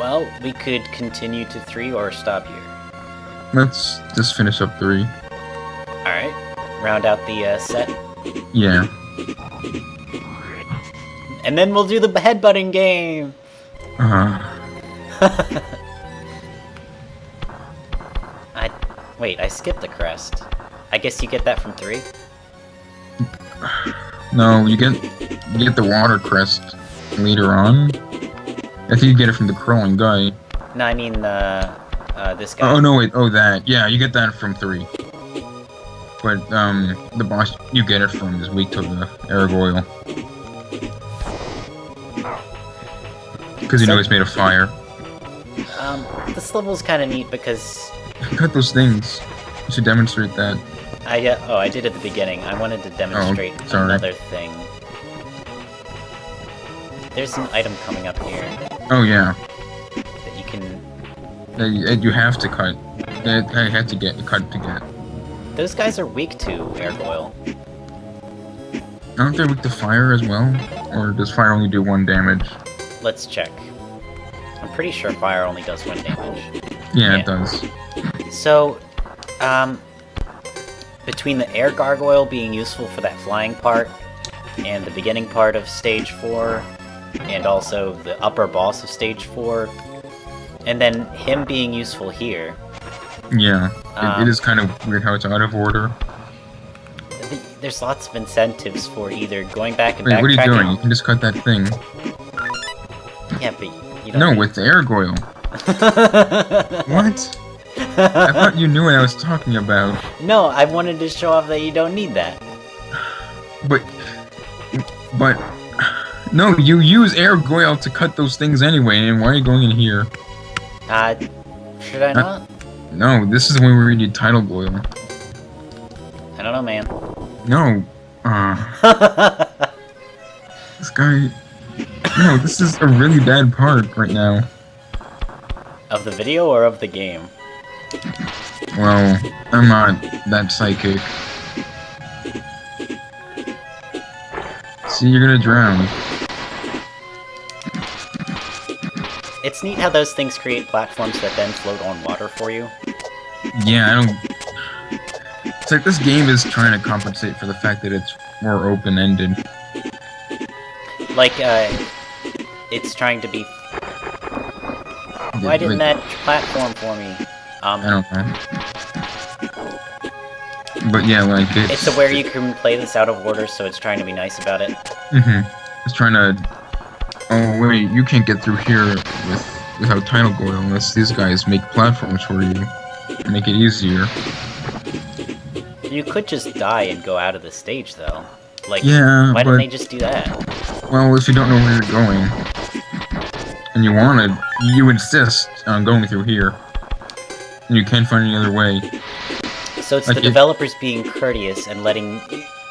Well, we could continue to 3 or stop here. Let's just finish up 3. Alright. Round out the set. Yeah. And then we'll do the headbutting game! Wait, I skipped the crest. I guess you get that from 3? No, you get the water crest later on. I think you get it from the crawling guy. No, I mean, this guy. Oh, no, wait. Oh, that. Yeah, you get that from 3. But, the boss you get it from is weak to the Airgoil. Because you know it's made of fire. This level's kind of neat because... Cut those things. You should demonstrate that. I did at the beginning. I wanted to demonstrate another thing. There's an item coming up here. Oh, yeah. That you can... you have to cut. I have to cut to get. Those guys are weak to Airgoil. Aren't they weak to fire as well? Or does fire only do 1 damage? Let's check. I'm pretty sure fire only does 1 damage. Yeah, it does. So, between the air gargoyle being useful for that flying part, and the beginning part of Stage 4, and also the upper boss of Stage 4, and then him being useful here... Yeah, it is kind of weird how it's out of order. There's lots of incentives for either going back and backtracking... Wait, what are you doing? You can just cut that thing. Yeah, but you don't... No, with the Airgoil. What? I thought you knew what I was talking about. No, I wanted to show off that you don't need that. But... No, you use Airgoil to cut those things anyway, and why are you going in here? Should I not? No, this is when we need Tidal Goil. I don't know, man. No. This guy... No, this is a really bad part right now. Of the video or of the game? Well, I'm not that psychic. See, you're gonna drown. It's neat how those things create platforms that then float on water for you. Yeah, I don't... It's like this game is trying to compensate for the fact that it's more open-ended. Like, it's trying to be... Why didn't that platform for me? I don't know. But yeah, like, it's where you can play this out of order, so it's trying to be nice about it. It's trying to... Oh, wait, you can't get through here without Tidal Goil unless these guys make platforms for you. Make it easier. You could just die and go out of the stage, though. Like, yeah, why didn't they just do that? Well, if you don't know where you're going, and you insist on going through here, and you can't find any other way. So it's like the developers being courteous and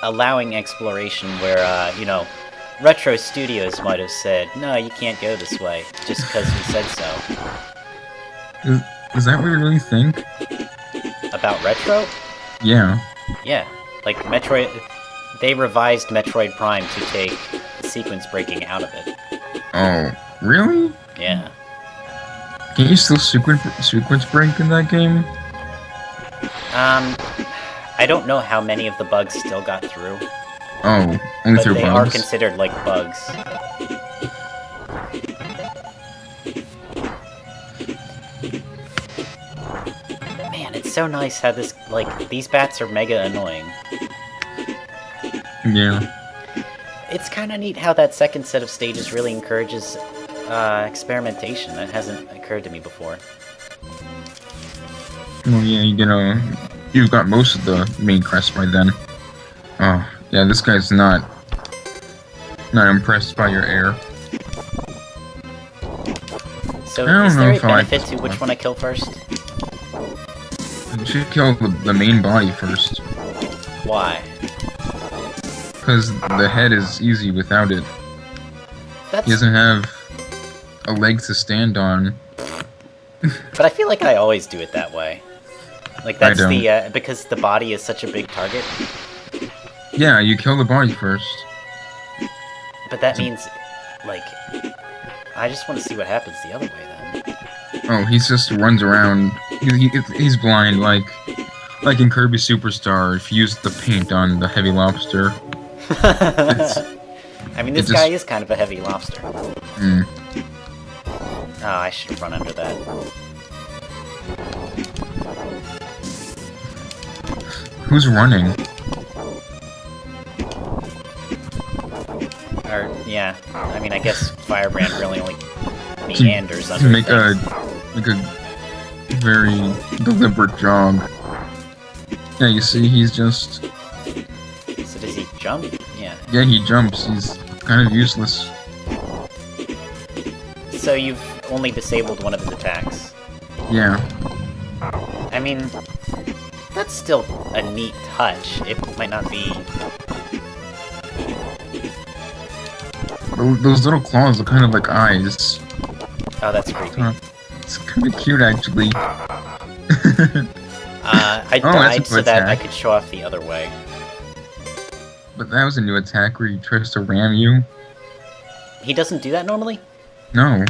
allowing exploration where, you know, Retro Studios might have said, no, you can't go this way, just because we said so. Is that what you really think? About Retro? Yeah. Yeah. Like, Metroid... They revised Metroid Prime to take sequence breaking out of it. Oh, really? Yeah. Can you still sequence break in that game? I don't know how many of the bugs still got through. Oh, only through bugs? But they are considered, like, bugs. Man, it's so nice how this, like, these bats are mega annoying. Yeah. It's kind of neat how that second set of stages really encourages experimentation. That hasn't occurred to me before. Well, yeah, you've got most of the main crest by then. Oh, yeah, this guy's not impressed by your air. So, is there a benefit to which one I kill first? You should kill the main body first. Why? Because the head is easy without it. He doesn't have a leg to stand on. But I feel like I always do it that way. Like, that's because the body is such a big target. Yeah, you kill the body first. But that means, like, I just want to see what happens the other way, then. Oh, he just runs around. He's blind, like in Kirby Superstar. If you use the paint on the heavy lobster, I mean, this guy is kind of a heavy lobster. Mm. Oh, I should have run under that. Who's running? Or, yeah, I mean, I guess Firebrand really only meanders To under make a things. very deliberate jog. Yeah, you see, he's just. So does he jump? Yeah. Yeah, he jumps. He's kind of useless. So you've only disabled one of his attacks. Yeah. I mean, that's still a neat touch. It might not be... Those little claws are kind of like eyes. Oh, that's creepy. It's kind of cute, actually. I died so that I could show off the other way. But that was a new attack where he tries to ram you. He doesn't do that normally? No.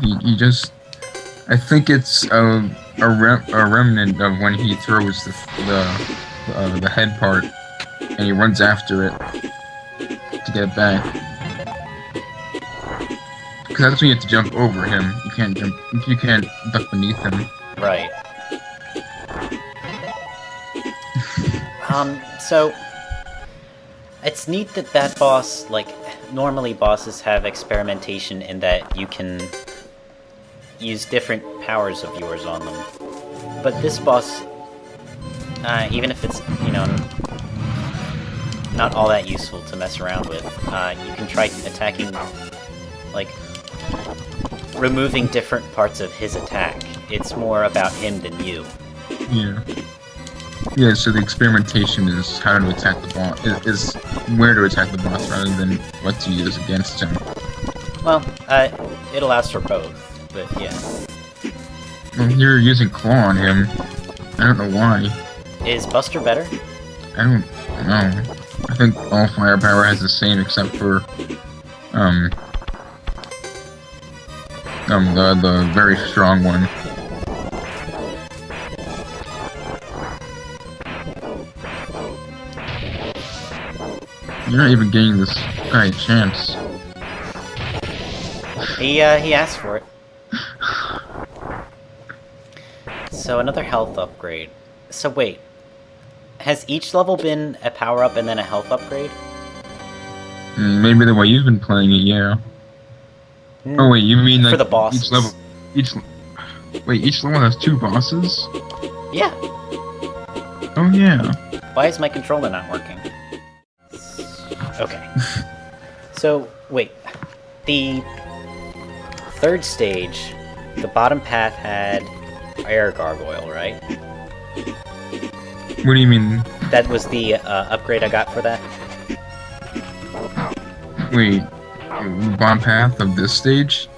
He just... I think it's a remnant of when he throws the head part, and he runs after it to get it back. Because that's when you have to jump over him. You can't jump. You can't duck beneath him. Right. So it's neat that that boss, like, normally bosses have experimentation in that you can use different powers of yours on them. But this boss, even if it's, you know, not all that useful to mess around with, you can try attacking, like, removing different parts of his attack. It's more about him than you. Yeah. Yeah, so the experimentation is how to attack the boss, is where to attack the boss rather than what to use against him. Well, it allows for both, but yeah. Well, you're using Claw on him. I don't know why. Is Buster better? I don't know. I think all firepower has the same except for, the very strong one. You're not even giving this guy a chance. He asked for it. So another health upgrade. So wait, has each level been a power-up and then a health upgrade? Maybe the way you've been playing it, yeah. Oh wait, you mean like for the bosses? Each level has 2 bosses? Yeah. Oh yeah. Why is my controller not working? Okay. So, wait. The third stage, the bottom path had air gargoyle, right? What do you mean? That was the upgrade I got for that? Wait, bottom path of this stage?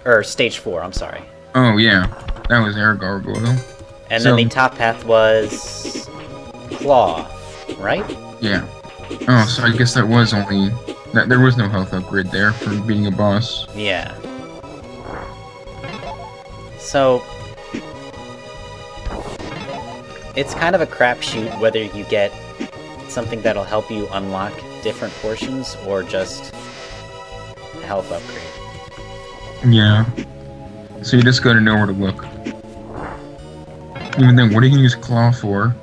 Or stage 4, I'm sorry. Oh yeah, that was air gargoyle. And then the top path was claw, right? Yeah. Oh, so I guess that was only... there was no health upgrade there for beating a boss. Yeah. So... it's kind of a crapshoot whether you get something that'll help you unlock different portions, or just a health upgrade. Yeah. So you just gotta know where to look. Even then, what are you gonna use Claw for?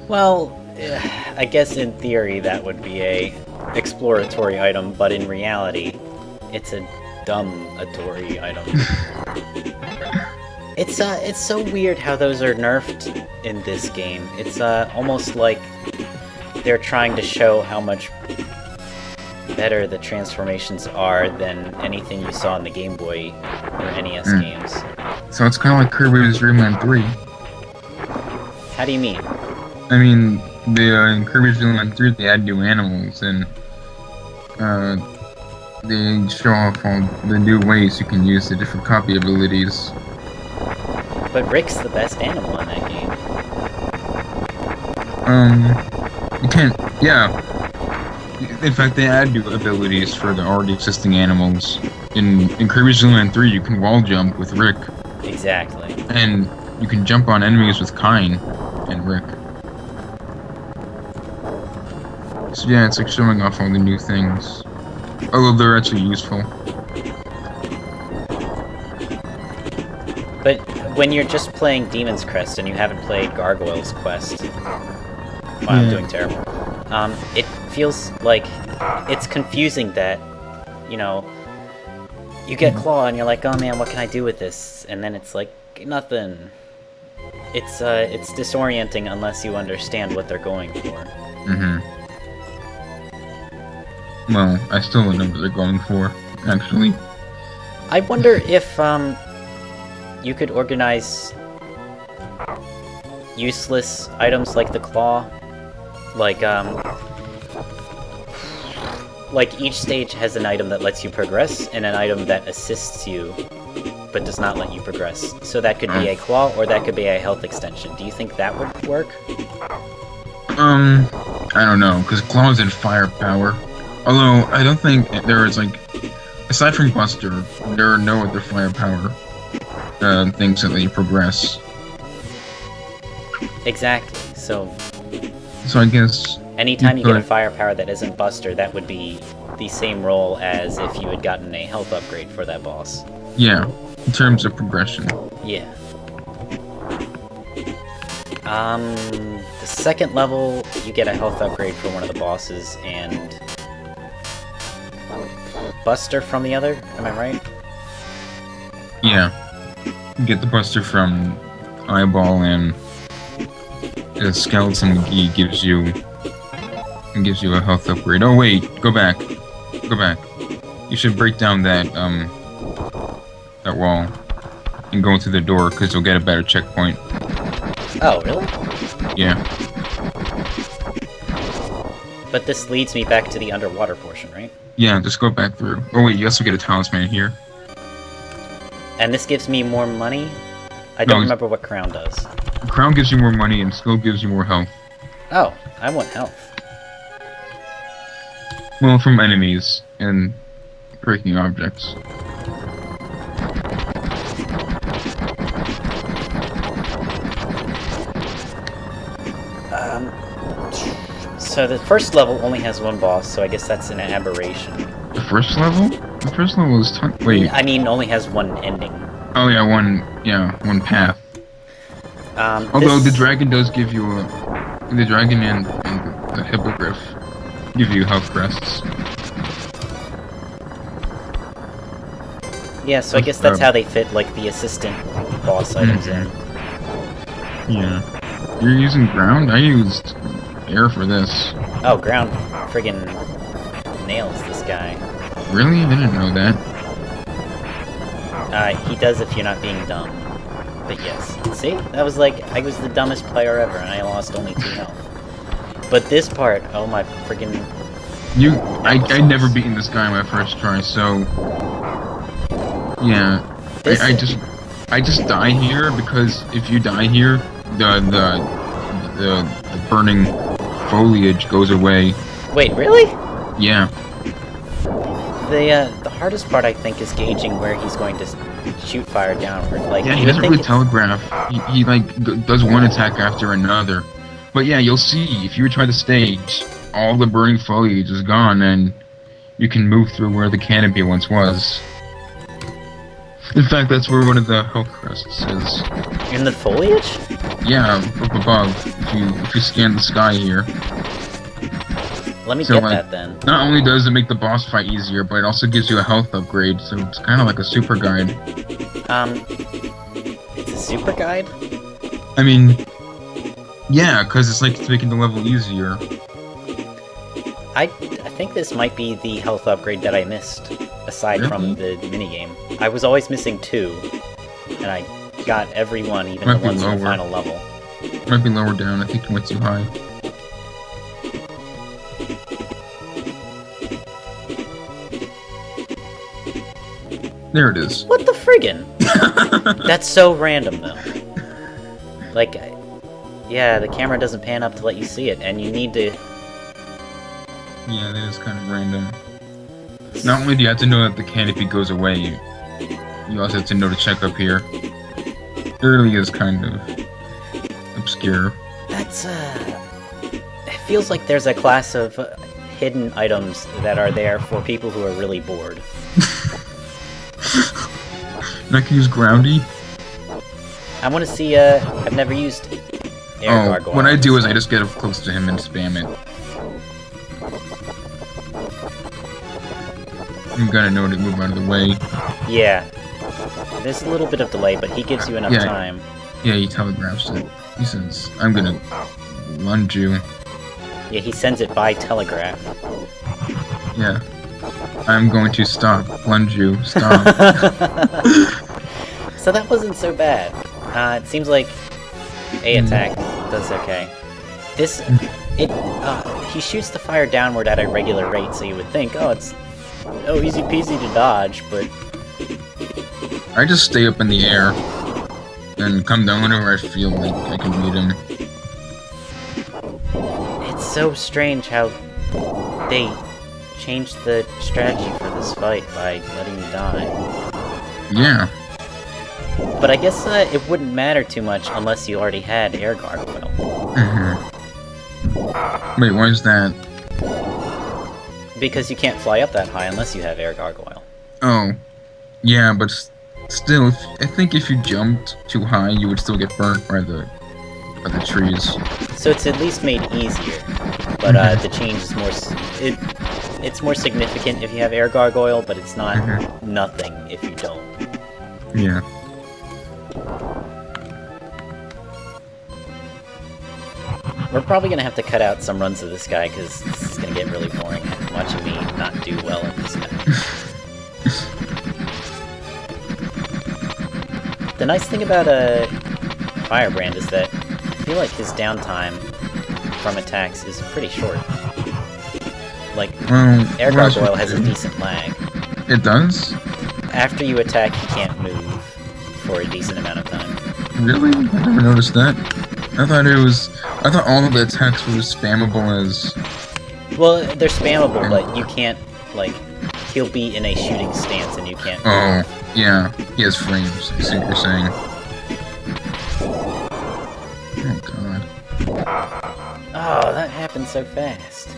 Well, I guess in theory that would be a exploratory item, but in reality, it's a dumb-atory item. It's so weird how those are nerfed in this game. It's almost like they're trying to show how much better the transformations are than anything you saw in the Game Boy or NES games. So it's kind of like Kirby's Dream Land 3. How do you mean? I mean, in Kirby's Dream Land 3, they add new animals, and they show off all the new ways you can use the different copy abilities. But Rick's the best animal in that game. You can't... Yeah. In fact, they add new abilities for the already existing animals. In Kirby's Dream Land 3, you can wall jump with Rick. Exactly. And you can jump on enemies with Kine and Rick. So yeah, it's like showing off all the new things. Although they're actually useful. But when you're just playing Demon's Crest and you haven't played Gargoyle's Quest... Wow, I'm doing terrible. It feels like it's confusing that, you know, you get Claw and you're like, oh man, what can I do with this? And then it's like, nothing. It's disorienting unless you understand what they're going for. Well, I still don't know what they're going for, actually. I wonder if, you could organize useless items like the Claw. Like each stage has an item that lets you progress, and an item that assists you, but does not let you progress. So that could be a Claw, or that could be a health extension. Do you think that would work? I don't know, because Claw's in firepower. Although, I don't think there is, like... Aside from Buster, there are no other firepower things that let you progress. Exactly, so I guess... anytime you get a firepower that isn't Buster, that would be the same role as if you had gotten a health upgrade for that boss. Yeah, in terms of progression. Yeah. The second level, you get a health upgrade for one of the bosses, and Buster from the other, am I right? Yeah. You get the Buster from Eyeball, and the Skeleton McGee gives you a health upgrade. Oh wait, go back. Go back. You should break down that wall and go into the door, because you'll get a better checkpoint. Oh, really? Yeah. But this leads me back to the underwater portion, right? Yeah, just go back through. Oh wait, you also get a talisman here. And this gives me more money? I don't remember what Crown does. Crown gives you more money and Skill gives you more health. Oh, I want health. Well, from enemies and breaking objects. So the first level only has one boss, so I guess that's an aberration. The first level? The first level is wait. I mean, only has one ending. Oh yeah, one path. Although the dragon does give you the dragon and the hippogriff give you health crests. Yeah, so I guess that's how they fit, like, the assistant boss items in. Yeah. You're using ground? I used air for this. Oh, ground friggin' nails this guy. Really? I didn't know that. He does if you're not being dumb. But yes. See? That was like, I was the dumbest player ever, and I lost only 2 health. But this part, oh my friggin'... I'd never beaten this guy on my first try, so... Yeah. I just die here, because if you die here, the burning foliage goes away. Wait, really? Yeah. The hardest part, I think, is gauging where he's going to shoot fire downward. Like, yeah, he doesn't really telegraph. He like does one attack after another. But yeah, you'll see if you try the stage, all the burning foliage is gone, and you can move through where the canopy once was. In fact, that's where one of the health crests is. In the foliage? Yeah, up above. If you scan the sky here. Let me get that then. Not only does it make the boss fight easier, but it also gives you a health upgrade, so it's kind of like a super guide. It's a super guide? I mean, yeah, because it's like it's making the level easier. I think this might be the health upgrade that I missed, aside from the minigame. I was always missing 2, and I got every one, even the ones in the final level. Might be lower down, I think it went too high. There it is. What the friggin'? That's so random, though. Like, yeah, the camera doesn't pan up to let you see it, and you need to... Yeah, that is kind of random. Not only do you have to know that the canopy goes away, you also have to know to check up here. early is kind of obscure. That's, it feels like there's a class of hidden items that are there for people who are really bored. And I can use Groundy? I want to see, I've never used air gargoyle. What I do is I just get up close to him and spam it. I'm gonna know to move out of the way. Yeah. There's a little bit of delay, but he gives you enough time. Yeah, he telegraphs it. He says, I'm gonna lunge you. Yeah, he sends it by telegraph. Yeah. I'm going to stop. Lunge you. Stop. So that wasn't so bad. It seems like A attack does okay. This, he shoots the fire downward at a regular rate, so you would think, oh, it's easy peasy to dodge, but... I just stay up in the air and come down whenever I feel like I can beat him. It's so strange how they changed the strategy for this fight by letting you die. Yeah. But I guess it wouldn't matter too much unless you already had air gargoyle. Wait, why is that? Because you can't fly up that high unless you have air gargoyle. Oh. Yeah, but still, I think if you jumped too high, you would still get burnt by the trees. So it's at least made easier, but the change is more... It's more significant if you have air gargoyle, but it's not nothing if you don't. Yeah. We're probably gonna have to cut out some runs of this guy, because this is gonna get really boring watching me not do well at this guy. The nice thing about a Firebrand is that I feel like his downtime from attacks is pretty short. Like, air gargoyle has a decent lag. It does? After you attack, you can't move for a decent amount of time. Really? I never noticed that. I thought all of the attacks were as spammable as... Well, they're spammable, but you can't, like, he'll be in a shooting stance and you can't move. Oh, yeah. He has frames, I see what you're saying. Oh, God. Oh, that happened so fast.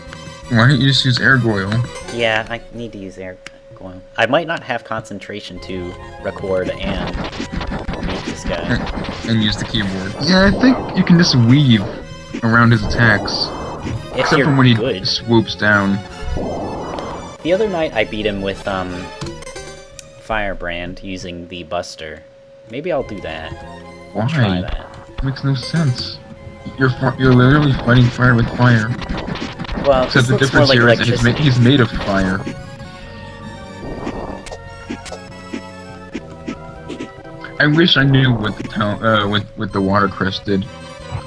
Why don't you just use air gargoyle? Yeah, I need to use air gargoyle. I might not have concentration to record and meet this guy. And use the keyboard. Yeah, I think you can just weave around his attacks. Except for when he swoops down. The other night I beat him with Firebrand using the Buster. Maybe I'll do that. Why? Try that. Makes no sense. You're literally fighting fire with fire. Well, except the difference here is that he's made of fire. I wish I knew what the water crest did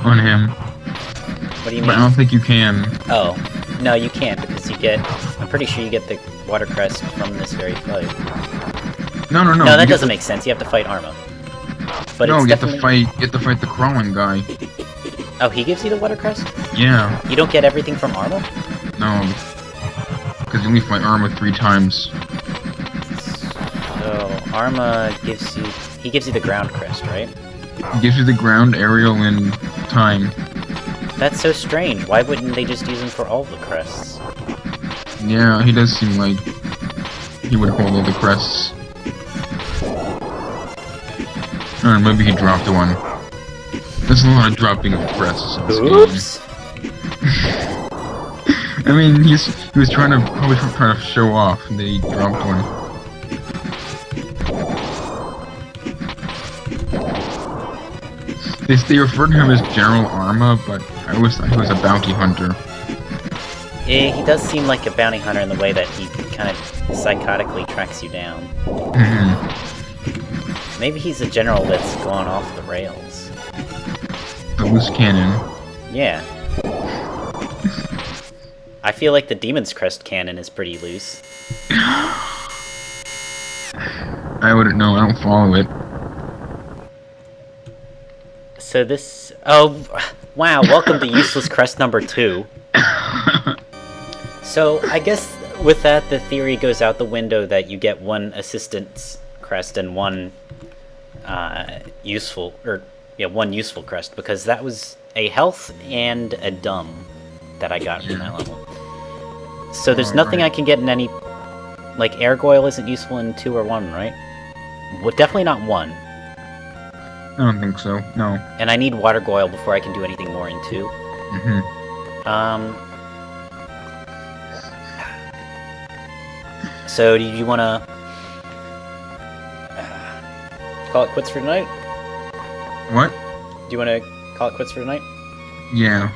on him. What do you mean? But I don't think you can. Oh, no, you can't because you get. I'm pretty sure you get the water crest from this very fight. No. No, that doesn't make sense. You have to fight Arma. But no, it's you definitely... have to fight the crawling guy. Oh, he gives you the water crest? Yeah. You don't get everything from Arma? No. Because you only fight Arma 3 times. So, Arma gives you... He gives you the ground crest, right? He gives you the ground, aerial, and time. That's so strange. Why wouldn't they just use him for all the crests? Yeah, he does seem like he would hold all the crests. Or maybe he dropped one. There's a lot of dropping of crests in this Oops! game. I mean, he was probably trying to show off, and they dropped one. They refer to him as General Arma, but I always thought he was a bounty hunter. Yeah, he does seem like a bounty hunter in the way that he kind of psychotically tracks you down. Maybe he's a general that's gone off the rails. A loose cannon. Yeah. I feel like the Demon's Crest cannon is pretty loose. I wouldn't know, I don't follow it. So this... Oh, wow, welcome to Useless Crest number 2. So, I guess with that, the theory goes out the window that you get one Assistant's Crest and one useful, or yeah, one useful crest, because that was a health and a dumb that I got from that level. So there's nothing I can get in any... Like, Airgoyle isn't useful in 2 or 1, right? Well, definitely not 1. I don't think so, no. And I need Water Goyle before I can do anything more in 2. So do you want to call it quits for tonight? What? Do you want to call it quits for tonight? Yeah.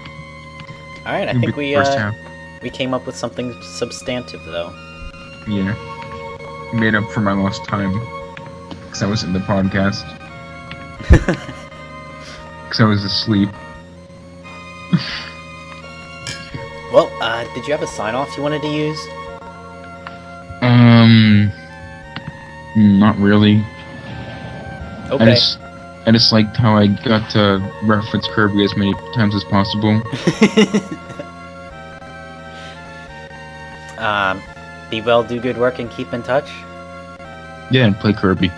Alright, I think we came up with something substantive, though. Yeah. Made up for my lost time. Because I was in the podcast. Because I was asleep. Well, did you have a sign-off you wanted to use? Not really. Okay. I just liked how I got to reference Kirby as many times as possible. Be well, do good work, and keep in touch. Yeah, and play Kirby.